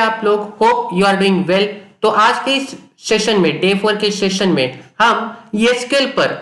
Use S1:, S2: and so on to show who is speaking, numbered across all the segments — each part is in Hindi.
S1: आप लोग? Hope you are doing well. तो आज के इस सेशन में, डे 4 के सेशन में हम एसक्यूएल पर,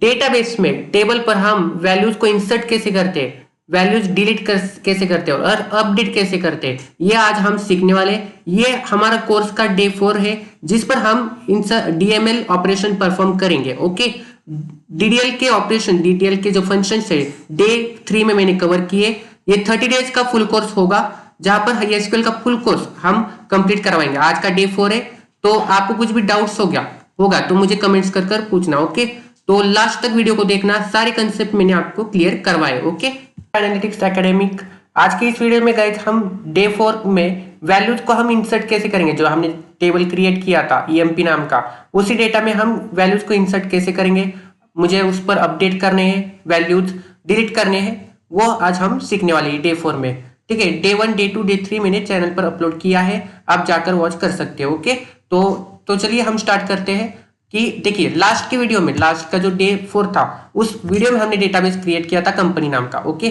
S1: डेटाबेस में, टेबल पर हम वैल्यूज को इंसर्ट कैसे करते हैं, वैल्यूज डिलीट कैसे करते हैं और अपडेट कैसे करते हैं, ये आज हम सीखने वाले हैं। ये हमारा कोर्स का डे 4 है जिस पर हम डीएमएल ऑपरेशन परफॉर्म करेंगे। ओके, डीडीएल के ऑपरेशन, डीडीएल के जो फंक्शन है डे 3 में मैंने कवर किए। ये 30 डेज का फुल कोर्स होगा जहां पर एसक्यूएल का फुल कोर्स हम कंप्लीट करवाएंगे। आज का डे 4 है, तो आपको कुछ भी डाउट्स हो गया होगा तो मुझे कमेंट्स कर पूछना। ओके, तो लास्ट तक वीडियो को देखना, सारे कंसेप्ट मैंने आपको क्लियर करवाए। ओके, एनालिटिक्स एकेडमिक आज की इस वीडियो में गए हम डे 4 में वैल्यूज को हम इंसर्ट कैसे करेंगे। जो हमने टेबल क्रिएट किया था ईएमपी नाम का, उसी डेटा में हम वैल्यूज को इंसर्ट कैसे करेंगे, मुझे उस पर अपडेट करने हैं, वैल्यूज डिलीट करने हैं, वो आज हम सीखने वाले हैं डे 4 में। ठीक है, डे 1, डे 2, डे 3 मैंने चैनल पर अपलोड किया है, आप जाकर वॉच कर सकते हो। ओके, तो चलिए हम स्टार्ट करते हैं। कि देखिए लास्ट की वीडियो में, लास्ट का जो डे 4 था, उस वीडियो में हमने डेटाबेस क्रिएट किया था कंपनी नाम का। ओके,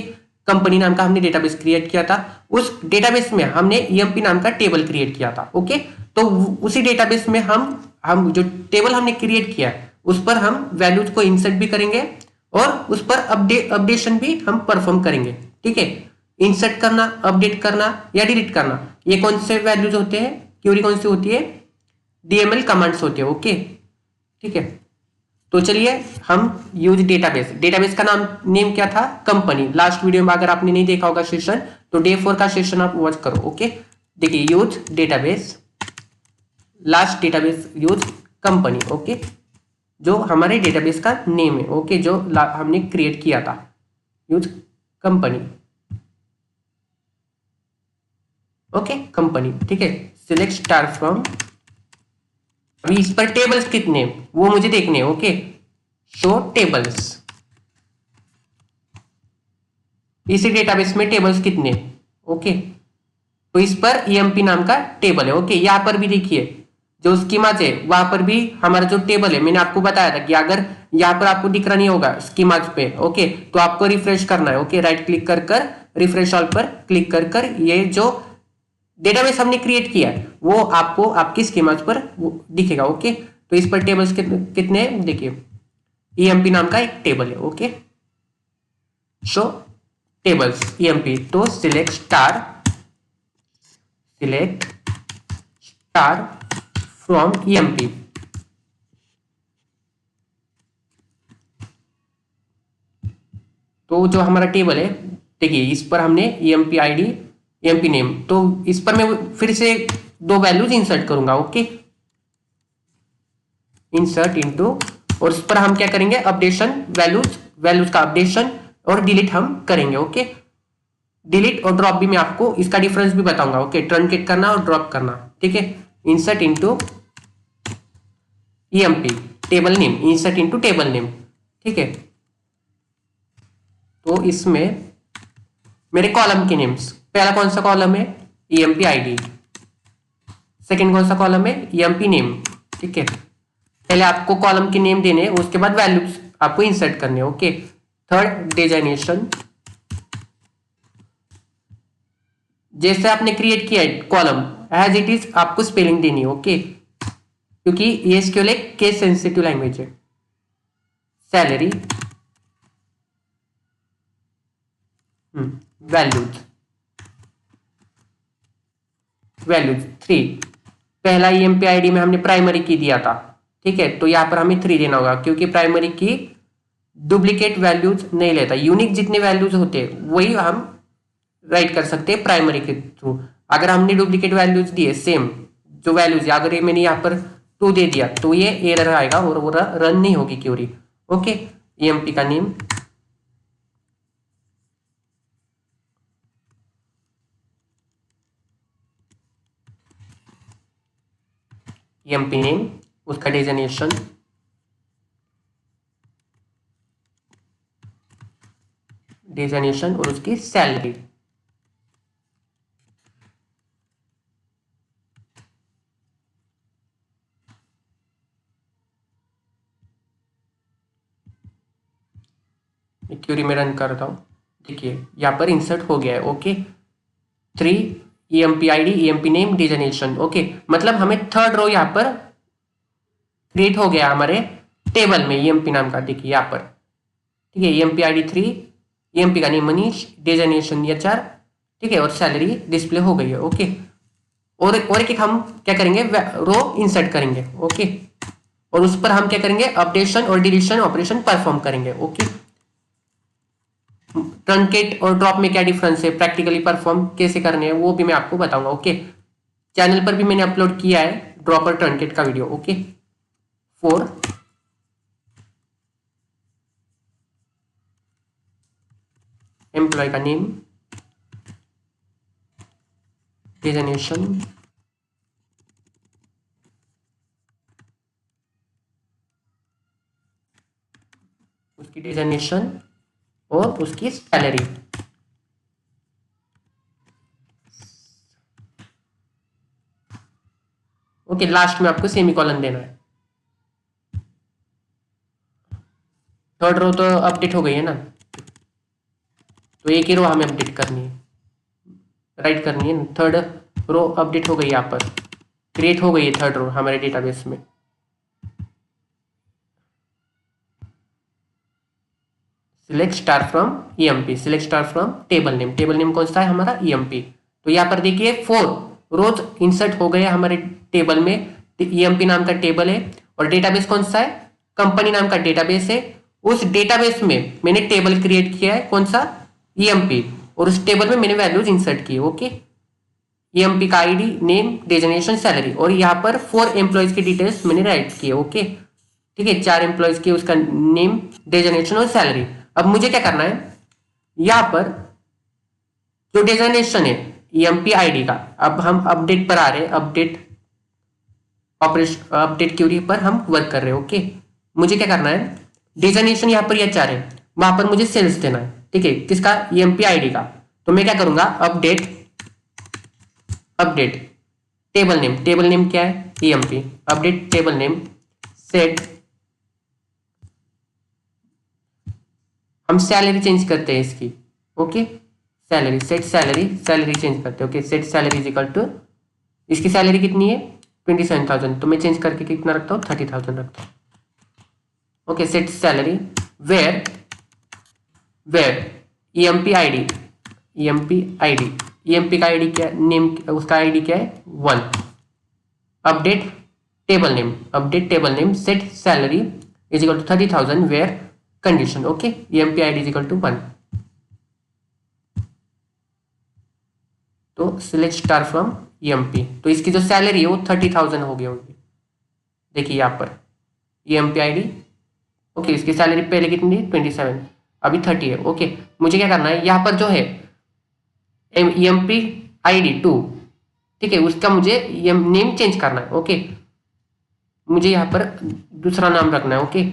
S1: कंपनी नाम का हमने डेटाबेस क्रिएट किया था। उस डेटाबेस में हमने ईएमपी नाम का टेबल क्रिएट किया था। ओके, तो उसी डेटाबेस में हम जो टेबल हमने क्रिएट किया है उस पर हम वैल्यूज को इंसर्ट भी करेंगे और उस पर अपडेशन भी हम परफॉर्म करेंगे। ठीक है, इंसर्ट करना, अपडेट करना या डिलीट करना, ये कौन से वैल्यूज होते हैं, क्यूरी कौन सी होती है, डीएमएल कमांड्स होती है। ओके, ठीक है, तो चलिए हम यूज डेटाबेस, डेटाबेस का नेम क्या था, कंपनी। लास्ट वीडियो में अगर आपने नहीं देखा होगा सेशन, तो डे 4 का सेशन आप वॉच करो। ओके, देखिए use database, last database use company. Okay, जो हमारे डेटाबेस का नेम है। ओके, जो हमने क्रिएट किया था, यूज कंपनी। Okay, company. ठीक है, सिलेक्ट स्टार फ्रॉम, अभी इस पर टेबल्स कितने वो मुझे देखने हैं। ओके, शो टेबल्स, इसी डेटाबेस में टेबल्स कितने। ओके, तो इस पर ईएमपी नाम का टेबल है। ओके, यहां पर भी देखिए जो स्कीमाज है वहां पर भी हमारा जो टेबल है, मैंने आपको बताया था कि अगर यहां पर आपको दिख रहा नहीं होगा स्कीमाज पे, ओके, तो आपको रिफ्रेश करना है। ओके, राइट क्लिक कर रिफ्रेश ऑल पर क्लिक कर ये जो डेटाबेस हमने क्रिएट किया है वो आपको आपकी स्कीमाज पर दिखेगा। ओके, तो इस पर टेबल्स कितने हैं देखिए, ईएमपी नाम का एक टेबल है। ओके, शो टेबल्स ईएमपी, तो सिलेक्ट स्टार फ्रॉम ईएमपी। तो जो हमारा टेबल है देखिए, इस पर हमने ईएमपी आईडी, ईएमपी नेम, तो इस पर मैं फिर से दो वैल्यूज इंसर्ट करूंगा। ओके, इंसर्ट इनटू, और इस पर हम क्या करेंगे, अपडेशन, वैल्यूज का अपडेशन और डिलीट हम करेंगे। ओके, डिलीट और ड्रॉप भी मैं आपको इसका डिफरेंस भी बताऊंगा। ओके, ट्रंकेट करना और ड्रॉप करना। ठीक है, insert into EMP table name, insert into table name. ठीक है, तो इसमें मेरे कॉलम के नेम्स, पहला कौन सा कॉलम है, ईएमपी आईडी, सेकंड कौन सा कॉलम है, ईएमपी नेम। ठीक है, पहले आपको कॉलम के नेम देने, उसके बाद वैल्यूज आपको इंसर्ट करने। ओके, थर्ड डेजिग्नेशन, जैसे आपने क्रिएट किया है कॉलम एज इट इज आपको स्पेलिंग देनी है। ओके, क्योंकि ये एसक्यूएल एक केस सेंसिटिव लैंग्वेज है। सैलरी, वैल्यूज, वैल्यूज 3, पहला ईएमपी आईडी में हमने प्राइमरी की दिया था। ठीक है, तो यहां पर हमें 3 देना होगा क्योंकि प्राइमरी की डुप्लीकेट वैल्यूज नहीं लेता, यूनिक जितने वैल्यूज होते हैं वही हम राइट कर सकते हैं प्राइमरी के थ्रू। अगर हमने डुप्लीकेट वैल्यूज दिए सेम जो वैल्यूज, अगर ये मैंने यहाँ पर 2 दे दिया तो ये एरर आएगा और वो रन नहीं होगी क्यूरी। ओके, ईएमपी का नेम, ईएमपी नेम, उसका डेजिग्नेशन, और उसकी सैलरी। क्यूरी में रन करता हूं, देखिए यहां पर इंसर्ट हो गया है। Okay, 3 EMP ID, EMP name, designation. Okay, मतलब हमें थर्ड रो यहाँ पर क्रिएट हो गया हमारे टेबल में EMP नाम का। देखिए यहाँ पर, ठीक है, EMP ID 3, EMP का नेम मनीष, डिजिग्नेशन HR, ठीक है, और सैलरी डिस्प्ले हो गई है। ओके, और एक हम क्या करेंगे, रो इंसर्ट करेंगे। ओके, और उस पर हम क्या करेंगे, अपडेशन और डिलीशन ऑपरेशन परफॉर्म करेंगे। ओके, ट्रंकेट और ड्रॉप में क्या डिफरेंस है, प्रैक्टिकली परफॉर्म कैसे करने हैं वो भी मैं आपको बताऊंगा। ओके, चैनल पर भी मैंने अपलोड किया है ड्रॉप और ट्रंकेट का वीडियो। ओके, 4 एम्प्लॉय का नेम, डिजिग्नेशन, उसकी डिजिग्नेशन और उसकी सैलरी। ओके, लास्ट में आपको सेमीकोलन देना है। थर्ड रो तो अपडेट हो गई है ना, तो एक ही रो हमें अपडेट करनी है, राइट करनी है। थर्ड रो अपडेट हो गई, यहाँ पर क्रिएट हो गई है थर्ड रो हमारे डेटाबेस में। Select star from EMP, select star from table name, table name कौन सा है हमारा, EMP। तो यहाँ पर देखिए 4 रोज इंसर्ट हो गए हमारे टेबल में। EMP नाम का टेबल है और डेटाबेस कौन सा है, कंपनी नाम का डेटाबेस है। उस डेटाबेस में मैंने टेबल क्रिएट किया है, कौन सा, EMP, और उस टेबल में मैंने वैल्यूज इंसर्ट किए। ओके, EMP का ID, नेम, डेजिग्नेशन, सैलरी, और यहाँ पर 4 एम्प्लॉयज की डिटेल्स मैंने राइट किए। ओके, ठीक है, 4 एम्प्लॉयज के, उसका नेम, डेजिग्नेशन और सैलरी। अब मुझे क्या करना है, यहां पर जो डेजिग्नेशन है EMP ID का, अब हम अपडेट पर आ रहे हैं, अपडेट ऑपरेशन, अपडेट क्यूरी पर हम वर्क कर रहे हैं। ओके, मुझे क्या करना है, डेजिग्नेशन यहां पर HR है, वहां पर मुझे सेल्स देना है। ठीक है, किसका, EMP ID का। तो मैं क्या करूंगा, update, update table name, table name क्या है, EMP, update table name, set, हम सैलरी चेंज करते हैं इसकी। Okay, salary, set salary, salary change करते हैं। Okay, set salary is equal to, इसकी सैलरी कितनी है 27,000, तो मैं चेंज करके कितना रखता हूँ 30,000 रखता हूँ। Okay, set salary, where, where EMP ID, EMP ID, EMP का ID क्या, नेम उसका ID क्या है 1, update table name, update table name, set salary is equal to 30,000 where condition. Okay, EMP ID is equal to 1। तो सिलेक्ट स्टार फ्रॉम EMP, तो इसकी जो सैलरी है वो 30,000 हो गई होगी। देखिए यहाँ पर EMP ID, ओके, इसकी सैलरी पहले कितनी थी 27, अभी 30 है। ओके, मुझे क्या करना है, यहाँ पर जो है EMP ID 2, ठीक है, उसका मुझे नेम चेंज करना है। ओके, मुझे यहाँ पर दूसरा नाम रखना है। ओके,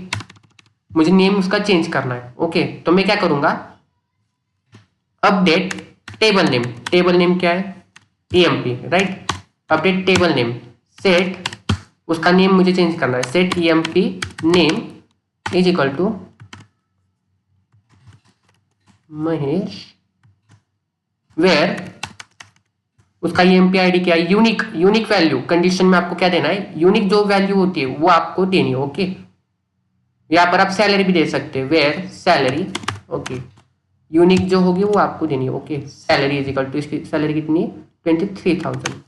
S1: मुझे नेम उसका चेंज करना है। ओके, तो मैं क्या करूंगा, update table name, table name क्या है EMP, right, update table name, set, उसका नेम मुझे चेंज करना है, set EMP name is equal to Mahesh, where उसका EMP ID क्या है, यूनिक, यूनिक वैल्यू, कंडीशन में आपको क्या देना है, यूनिक जो वैल्यू होती है वो आपको देनी है। ओके, यहाँ पर आप सैलरी भी दे सकते हैं, वेयर सैलरी, ओके, यूनिक जो होगी वो आपको देनी है। Okay, salary is equal to, इसकी सैलरी कितनी है 23,000।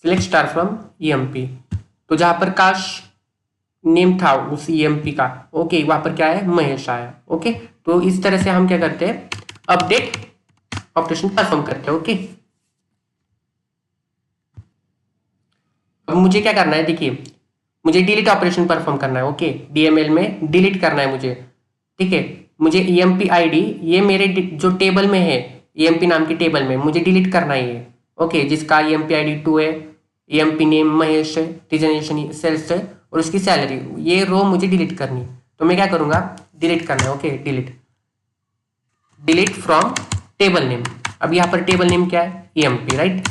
S1: सिलेक्ट स्टार फ्रॉम EMP, तो जहां पर काश नेम था उस EMP का, ओके, वहां पर क्या है महेश आया। ओके, तो इस तरह से हम क्या करते हैं, अपडेट ऑपरेशन परफॉर्म करते हैं। ओके, अब मुझे क्या करना है, देखिए मुझे डिलीट ऑपरेशन परफॉर्म करना है। ओके, DML में डिलीट करना है मुझे। ठीक है, मुझे EMP ID, ये मेरे जो टेबल में है EMP नाम की टेबल में मुझे डिलीट करना ही है। ओके, जिसका EMP ID 2 है, EMP नेम महेश है, डिजिग्नेशन सेल्स है, और उसकी सैलरी, ये रो मुझे डिलीट करनी है। तो मैं क्या करूंगा, डिलीट करना है। Okay, delete, delete from table name. अब यहाँ पर टेबल नेम क्या है, EMP, राइट।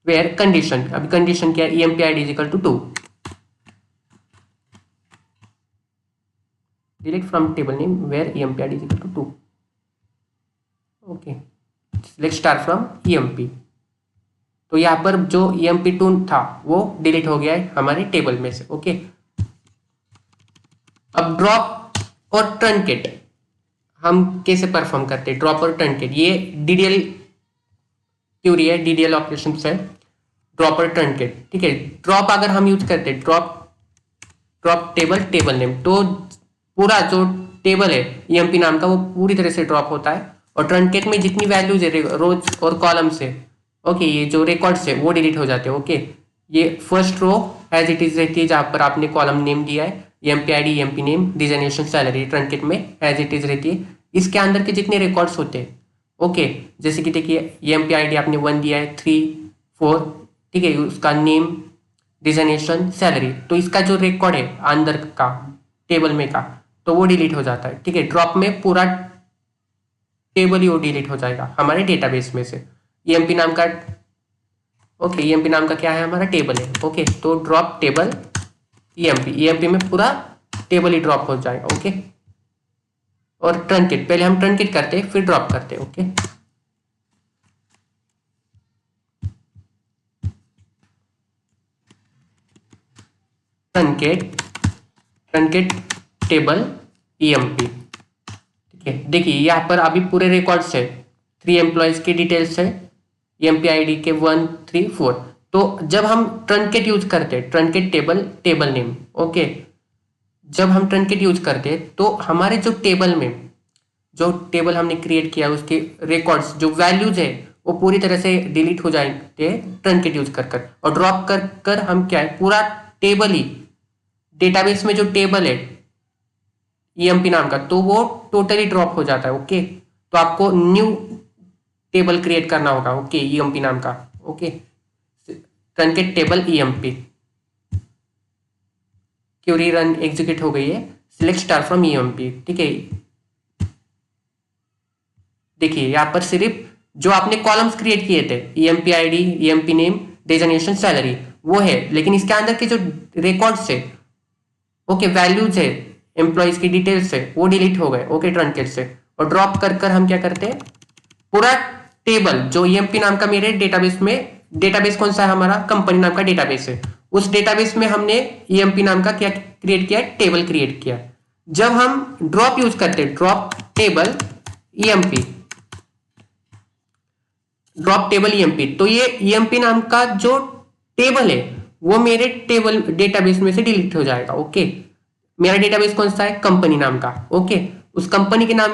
S1: वेयर कंडीशन, अभी कंडीशन क्या है, EMP ID is equal to 2। Delete from table name where EMP ID is equal to 2। Okay, select star from EMP। तो यहाँ पर जो EMP2 था वो डिलीट हो गया है हमारे टेबल में से। ओके, अब ड्रॉप और ट्रंकेट हम कैसे परफॉर्म करते हैं, ड्रॉप और ट्रंकेट, ये DDL क्यूरी है, DDL ऑपरेशन है, ड्रॉप और ट्रंकेट। ठीक है, ड्रॉप अगर हम यूज करते हैं, ड्रॉप टेबल नेम, तो पूरा जो टेबल है EMP नाम का वो पूरी तरह से ड्रॉप होता है, और ट्रंकेट में जितनी वैल्यूज है रोज और कॉलम्स है, ओके, ये जो रिकॉर्ड्स है वो डिलीट हो जाते हैं। ओके, ये first row as it is रहती है जहां पर आपने कॉलम नेम दिया है, EMP ID, EMP name, designation, salary, truncate में एज इट इज रहती है। इसके अंदर के जितने रिकॉर्ड्स होते हैं, ओके, जैसे कि देखिए EMP ID आपने 1 दिया है, 3, 4, ठीक है, उसका नेम, डिजिग्नेशन, सैलरी, तो इसका जो रिकॉर्ड है अंदर का टेबल में का, तो वो डिलीट हो जाता है। ठीक है, ड्रॉप में पूरा टेबल ही वो डिलीट हो जाएगा हमारे डेटाबेस में से। EMP नाम का, ओके, EMP नाम का क्या है, हमारा टेबल है। ओके, तो ड्रॉप टेबल EMP में पूरा टेबल ही ड्रॉप हो जाएगा। ओके, और ट्रंकेट, पहले हम ट्रंकेट करते हैं फिर ड्रॉप करते हैं। Okay, truncate table EMP। ठीक है, देखिए यहाँ पर अभी पूरे रिकॉर्ड्स है, 3 एम्प्लॉयज की डिटेल्स है, EMP ID के 1, 3, 4। तो जब हम ट्रंकेट यूज करते हैं, ट्रंकेट टेबल नेम, ओके, जब हम ट्रंकेट यूज करते हैं तो हमारे जो टेबल में, जो टेबल हमने क्रिएट किया उसके रिकॉर्ड्स, जो वैल्यूज है वो पूरी तरह से डिलीट हो जाएंगे ट्रंकेट यूज कर कर। और ड्रॉप कर कर हम क्या है, पूरा टेबल ही, डेटाबेस में जो टेबल है EMP नाम का, तो वो टोटली ड्रॉप हो जाता है। ओके, तो आपको न्यू टेबल क्रिएट करना होगा, ओके, EMP नाम का। Okay, truncate table EMP, query run execute हो गई है, सिलेक्ट स्टार फ्रॉम EMP। ठीक है, देखिए यहाँ पर सिर्फ जो आपने कॉलम्स क्रिएट किए थे, EMP ID, EMP name, designation, salary, वो है, लेकिन इसके अंदर के जो रिकॉर्ड्स है, ओके, वैल्यूज है, एम्प्लॉयज की डिटेल्स है, वो डिलीट हो गए। ओके, ट्रंकेट से। और ड्रॉप कर कर हम क्या करते हैं, पूरा टेबल जो EMP नाम का मेरे डेटाबेस में, डेटाबेस कौन सा है हमारा, कंपनी नाम का डेटाबेस है, उस डेटाबेस में हमने EMP नाम का क्या क्रिएट किया, टेबल क्रिएट किया। जब हम ड्रॉप यूज करते हैं, ड्रॉप टेबल EMP, तो ये EMP नाम का जो टेबल है वो मेरे टेबल डेटाबेस में से डिलीट हो जाएगा। ओके, मेरा डेटाबेस कौन सा है, कंपनी नाम का। ओके, उस कंपनी के नाम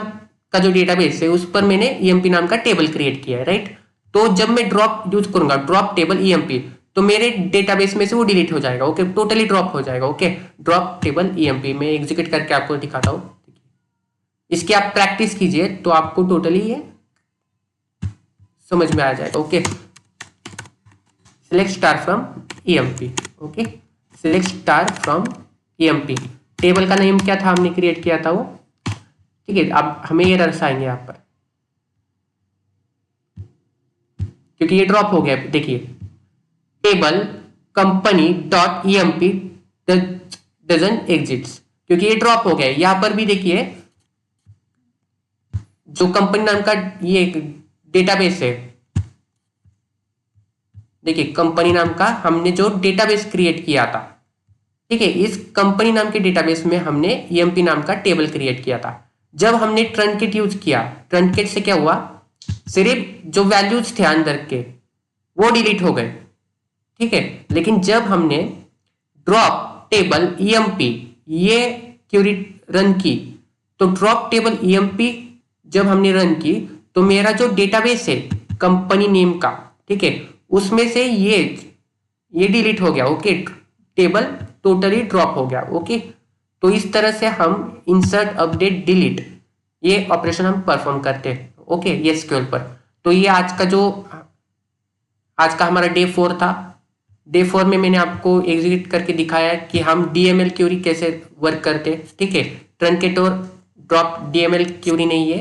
S1: का जो डेटाबेस है उस पर मैंने EMP नाम का टेबल क्रिएट किया है, राइट। तो जब मैं ड्रॉप यूज करूंगा, ड्रॉप टेबल EMP, तो मेरे डेटाबेस में से वो डिलीट हो जाएगा। ओके, टोटली ड्रॉप हो जाएगा। ओके, ड्रॉप टेबल EMP में एग्जीक्यूट करके आपको दिखाता हूँ, इसकी आप प्रैक्टिस कीजिए तो आपको टोटली ये समझ में आ जाएगा। Okay, select star from EMP। Okay, select star from EMP, table का नेम क्या था हमने क्रिएट किया था वो। ठीक है, अब हमें ये एरर्स आएंगे यहाँ पर क्योंकि ये ड्रॉप हो गया। देखिए, table company dot EMP doesn't exist, क्योंकि ये ड्रॉप हो गया। यहां पर भी देखिए जो कंपनी नाम का ये डेटाबेस है, देखिए कंपनी नाम का हमने जो डेटाबेस क्रिएट किया था, ठीक है, इस कंपनी नाम के डेटाबेस में हमने EMP नाम का टेबल क्रिएट किया था। जब हमने ट्रंकेट यूज किया, ट्रंकेट से क्या हुआ, सिर्फ जो वैल्यूज थे अंदर के वो डिलीट हो गए। ठीक है, लेकिन जब हमने ड्रॉप टेबल EMP ये क्वेरी रन की, तो ड्रॉप टेबल EMP जब हमने रन की तो मेरा जो डेटाबेस है कंपनी नेम का, ठीक है, उसमें से ये डिलीट हो गया। ओके, टेबल टोटली ड्रॉप हो गया। ओके, तो इस तरह से हम इंसर्ट, अपडेट, डिलीट ये ऑपरेशन हम परफॉर्म करते हैं। ओके, ये SQL पर। तो ये आज का हमारा डे 4 था। डे 4 में मैंने आपको एग्जीक्यूट करके दिखाया कि हम DML क्वेरी कैसे वर्क करते हैं। ठीक है, ट्रंकेट और ड्रॉप डीएमएल क्यूरी नहीं है,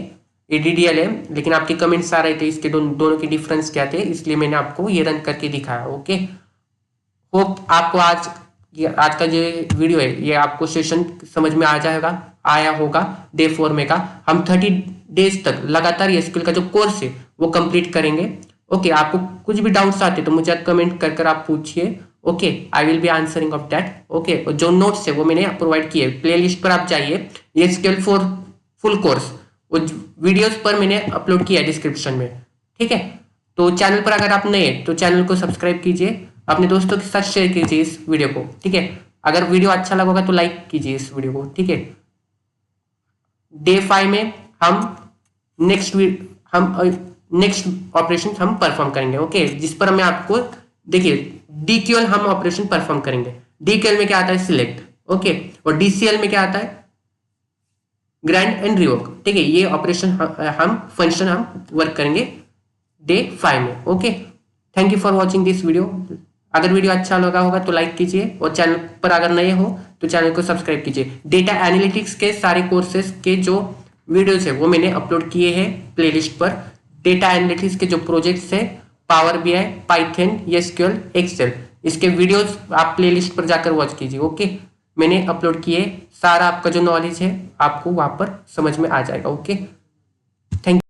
S1: ये डीडीएल है, लेकिन आपके कमेंट्स आ रहे थे इसके दोनों के डिफरेंस क्या थे, इसलिए मैंने आपको ये रन करके दिखाया। ओके, होप आपको आज का जो वीडियो है ये आपको सेशन समझ में आ जाएगा, आया होगा। डे 4 में का हम 30 डेज तक लगातार एसक्यूएल का जो कोर्स है वो कंप्लीट करेंगे। ओके, आपको कुछ भी डाउट्स आते तो मुझे कमेंट कर कर आप पूछिए। Okay, I will be answering of that. Okay, जो नोट्स है वो मैंने प्रोवाइड किए, प्लेलिस्ट पर आप जाइए, एसक्यूएल फॉर फुल कोर्स, वो वीडियोस पर मैंने अपलोड किया है डिस्क्रिप्शन में। ठीक है, तो चैनल पर अगर आप नए हैं तो चैनल को सब्सक्राइब कीजिए, अपने दोस्तों के साथ शेयर कीजिए इस वीडियो को। ठीक है, अगर वीडियो अच्छा लगा होगा तो लाइक कीजिए इस वीडियो को। ठीक है, डे 5 में हम नेक्स्ट ऑपरेशन हम परफॉर्म करेंगे। ओके, जिस पर मैं आपको देखिए डीक्यूएल हम ऑपरेशन परफॉर्म करेंगे। डीक्यूएल में क्या आता है, सिलेक्ट। ओके, और डीसीएल में क्या आता है, ग्रैंड एंड रिवोक। ठीक है, ये ऑपरेशन हम फंक्शन हम वर्क करेंगे डे 5 में। Okay, thank you for watching this video. अगर वीडियो अच्छा लगा होगा तो लाइक कीजिए, और चैनल पर अगर नए हो तो चैनल को सब्सक्राइब कीजिए। डेटा एनालिटिक्स के सारे कोर्सेज के जो वीडियोस है वो मैंने अपलोड किए हैं प्लेलिस्ट पर। डेटा एनालिटिक्स के जो प्रोजेक्ट्स है, power BI, Python, SQL, Excel, इसके वीडियोस आप प्लेलिस्ट पर जाकर वॉच कीजिए। ओके, मैंने अपलोड किए, सारा आपका जो नॉलेज है आपको वहां पर समझ में आ जाएगा। Okay, thank you.